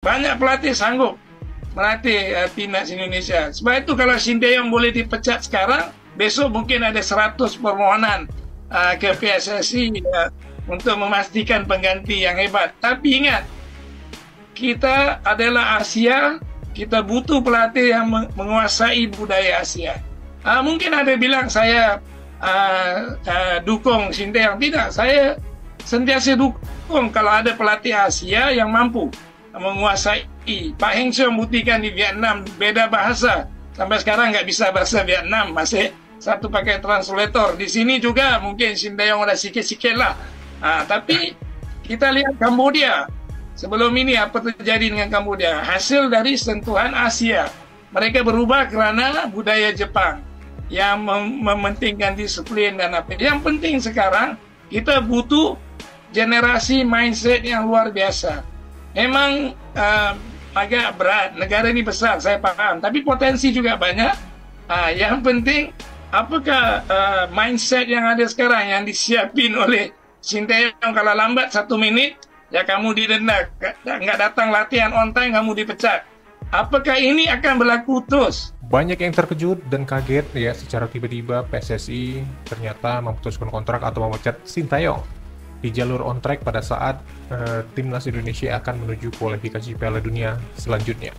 Banyak pelatih sanggup melatih timnas Indonesia. Sebab itu kalau Sinteyong boleh dipecat sekarang, besok mungkin ada 100 permohonan ke PSSI untuk memastikan pengganti yang hebat. Tapi ingat, kita adalah Asia, kita butuh pelatih yang menguasai budaya Asia. Mungkin ada bilang saya dukung Sinteyong. Tidak, saya sentiasa dukung kalau ada pelatih Asia yang mampu menguasai. Pak Heng Seo buktikan di Vietnam, beda bahasa. Sampai sekarang nggak bisa bahasa Vietnam, masih satu pakai translator. Di sini juga mungkin Sinteyong udah sikit-sikit lah. Tapi kita lihat Kamboja. Sebelum ini apa terjadi dengan Kamboja? Hasil dari sentuhan Asia. Mereka berubah karena budaya Jepang yang mementingkan disiplin dan apa. Yang penting sekarang kita butuh generasi mindset yang luar biasa. Memang agak berat, negara ini besar, saya paham, tapi potensi juga banyak. Yang penting, apakah mindset yang ada sekarang yang disiapin oleh Sinteyong, kalau lambat 1 menit, ya kamu didenda, nggak datang latihan on time, kamu dipecat. Apakah ini akan berlaku terus? Banyak yang terkejut dan kaget ya secara tiba-tiba PSSI ternyata memutuskan kontrak atau memecat Sinteyong di jalur on track pada saat timnas Indonesia akan menuju kualifikasi Piala Dunia selanjutnya.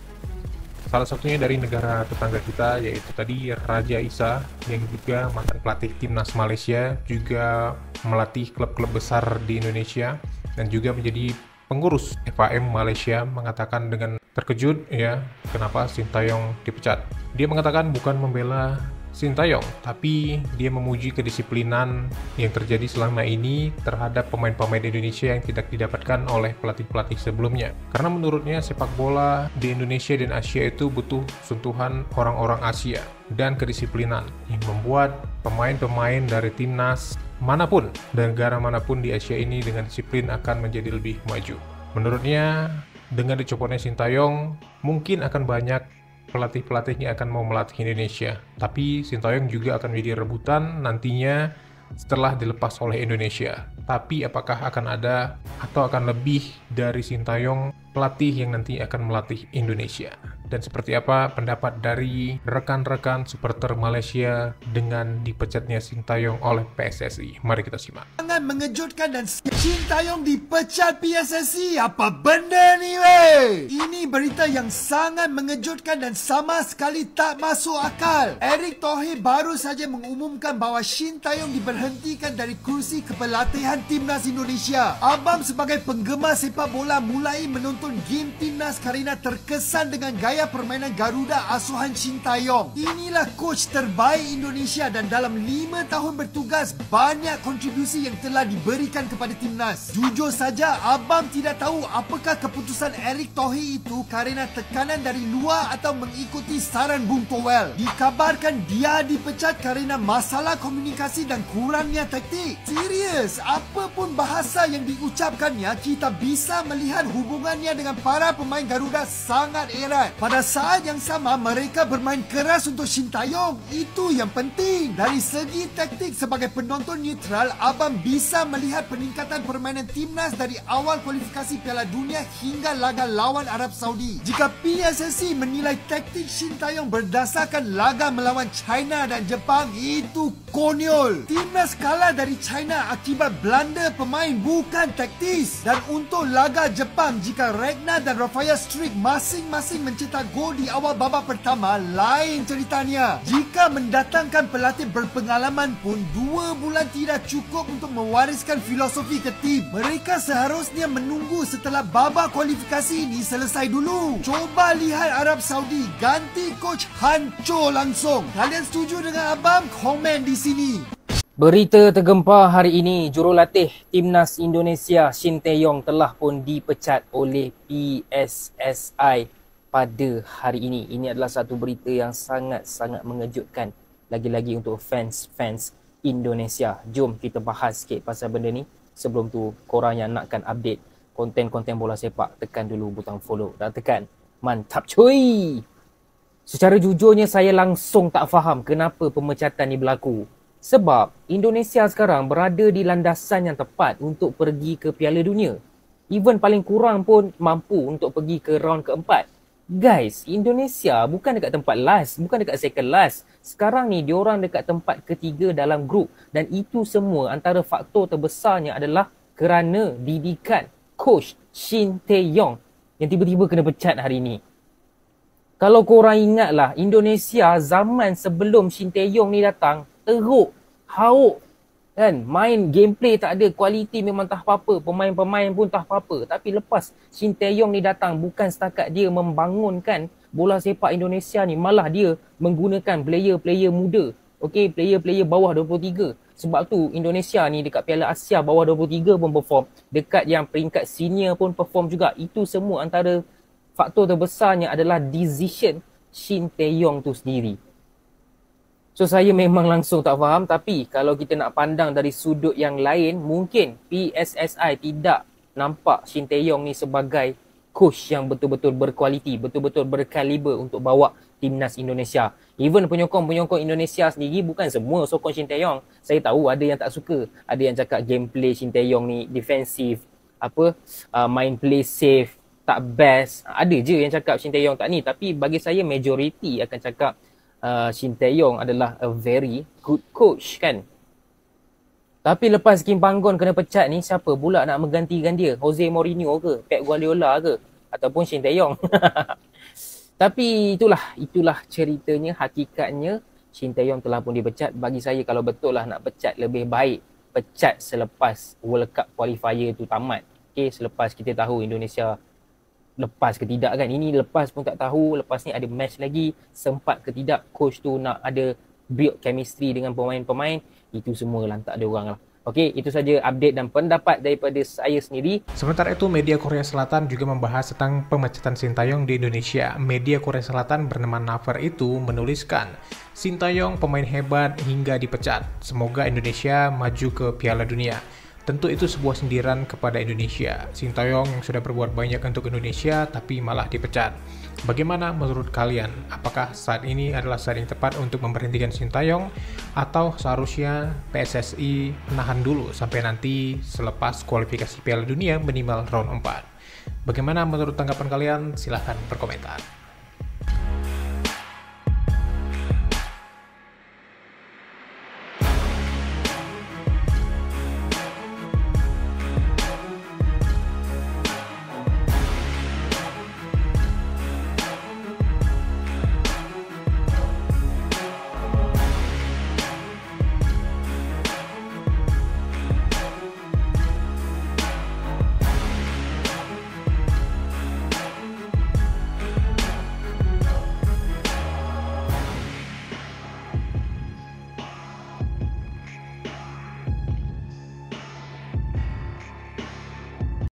Salah satunya dari negara tetangga kita, yaitu tadi Raja Isa yang juga mantan pelatih timnas Malaysia, juga melatih klub-klub besar di Indonesia dan juga menjadi pengurus FAM Malaysia, mengatakan dengan terkejut ya kenapa Sinteyong dipecat. Dia mengatakan bukan membela Sinteyong, tapi dia memuji kedisiplinan yang terjadi selama ini terhadap pemain-pemain Indonesia yang tidak didapatkan oleh pelatih-pelatih sebelumnya. Karena menurutnya sepak bola di Indonesia dan Asia itu butuh sentuhan orang-orang Asia dan kedisiplinan yang membuat pemain-pemain dari timnas manapun, negara manapun di Asia ini dengan disiplin akan menjadi lebih maju. Menurutnya, dengan dicopotnya Sinteyong, mungkin akan banyak pelatih-pelatihnya akan mau melatih Indonesia. Tapi Sinteyong juga akan menjadi rebutan nantinya setelah dilepas oleh Indonesia. Tapi apakah akan ada atau akan lebih dari Sinteyong pelatih yang nanti akan melatih Indonesia? Dan seperti apa pendapat dari rekan-rekan supporter Malaysia dengan dipecatnya Sinteyong oleh PSSI? Mari kita simak. Sangat mengejutkan dan Sinteyong dipecat PSSI. Apa benda ni weh? Ini berita yang sangat mengejutkan dan sama sekali tak masuk akal. Erick Thohir baru saja mengumumkan bahawa Sinteyong diberhentikan dari kursi kepelatihan timnas Indonesia. Abang sebagai penggemar sepak bola mulai menonton game timnas kerana terkesan dengan gaya permainan Garuda asuhan Sinteyong. Inilah coach terbaik Indonesia dan dalam 5 tahun bertugas banyak kontribusi yang telah diberikan kepada timnas. Jujur saja, abang tidak tahu apakah keputusan Erick Thohir itu kerana tekanan dari luar atau mengikuti saran Bung Towel. Dikabarkan dia dipecat kerana masalah komunikasi dan kurangnya taktik. Serius, apapun bahasa yang diucapkannya, kita bisa melihat hubungannya dengan para pemain Garuda sangat erat. Pada saat yang sama, mereka bermain keras untuk Sinteyong. Itu yang penting. Dari segi taktik, sebagai penonton neutral, abang bisa melihat peningkatan permainan timnas dari awal kualifikasi Piala Dunia hingga laga lawan Arab Saudi. Jika PSSI menilai taktik Sinteyong berdasarkan laga melawan China dan Jepang, itu konyol. Timnas kalah dari China akibat blunder pemain, bukan taktis. Dan untuk laga Jepang, jika Regna dan Rafael Strik masing-masing mencetak gol di awal babak pertama, lain ceritanya. Jika mendatangkan pelatih berpengalaman pun, 2 bulan tidak cukup untuk mewariskan filosofi ke tim. Mereka seharusnya menunggu setelah babak kualifikasi ini selesai dulu. Coba lihat Arab Saudi, ganti coach hancur langsung. Kalian setuju dengan abang? Komen di sini. Berita tergempar hari ini, jurulatih Timnas Indonesia Sinteyong telah pun dipecat oleh PSSI pada hari ini. Ini adalah satu berita yang sangat-sangat mengejutkan, lagi-lagi untuk fans-fans Indonesia. Jom kita bahas sikit pasal benda ni. Sebelum tu, korang yang nakkan update konten-konten bola sepak, tekan dulu butang follow dan tekan mantap cuy. Secara jujurnya, saya langsung tak faham kenapa pemecatan ni berlaku. Sebab Indonesia sekarang berada di landasan yang tepat untuk pergi ke Piala Dunia. Even paling kurang pun mampu untuk pergi ke round keempat. Guys, Indonesia bukan dekat tempat last, bukan dekat second last. Sekarang ni diorang dekat tempat ketiga dalam grup. Dan itu semua antara faktor terbesarnya adalah kerana didikan Coach Shin Tae-yong yang tiba-tiba kena pecat hari ni. Kalau korang ingatlah, Indonesia zaman sebelum Shin Tae-yong ni datang, teruk, hauk. Kan, main gameplay tak ada, kualiti memang tak apa-apa, pemain-pemain pun tak apa-apa. Tapi lepas Shin Tae-yong ni datang, bukan setakat dia membangunkan bola sepak Indonesia ni, malah dia menggunakan player-player muda, okey, player-player bawah 23. Sebab tu Indonesia ni dekat Piala Asia bawah 23 pun perform, dekat yang peringkat senior pun perform juga. Itu semua antara faktor terbesarnya adalah decision Shin Tae-yong tu sendiri. So saya memang langsung tak faham, tapi kalau kita nak pandang dari sudut yang lain, mungkin PSSI tidak nampak Shin Tae-yong ni sebagai coach yang betul-betul berkualiti, betul-betul berkaliber untuk bawa timnas Indonesia. Even penyokong-penyokong Indonesia sendiri bukan semua sokong Shin Tae-yong. Saya tahu ada yang tak suka, ada yang cakap gameplay Shin Tae-yong ni defensif, main play safe, tak best. Ada je yang cakap Shin Tae-yong tak ni, tapi bagi saya majority akan cakap Shin Tae-yong adalah a very good coach kan. Tapi lepas Kim Panggon kena pecat ni, siapa pula nak menggantikan dia? Jose Mourinho ke? Pep Guardiola ke? Ataupun Shin Tae-yong? Tapi itulah ceritanya, hakikatnya Shin Tae-yong telah pun dipecat. Bagi saya kalau betul lah nak pecat, lebih baik pecat selepas World Cup qualifier tu tamat. Okay, selepas kita tahu Indonesia lepas ke tidak kan. Ini lepas pun tak tahu, lepas ni ada match lagi, sempat ke tidak coach tu nak ada build chemistry dengan pemain-pemain, itu semua lantak ada orang lah. Okey, itu saja update dan pendapat daripada saya sendiri. Sementara itu, media Korea Selatan juga membahas tentang pemecatan Shin Tae-yong di Indonesia. Media Korea Selatan bernama Naver itu menuliskan, Shin Tae-yong pemain hebat hingga dipecat. Semoga Indonesia maju ke Piala Dunia. Tentu itu sebuah sindiran kepada Indonesia. Shin Tae-yong yang sudah berbuat banyak untuk Indonesia tapi malah dipecat. Bagaimana menurut kalian? Apakah saat ini adalah saat yang tepat untuk memberhentikan Shin Tae-yong atau seharusnya PSSI menahan dulu sampai nanti selepas kualifikasi Piala Dunia minimal round 4? Bagaimana menurut tanggapan kalian? Silahkan berkomentar.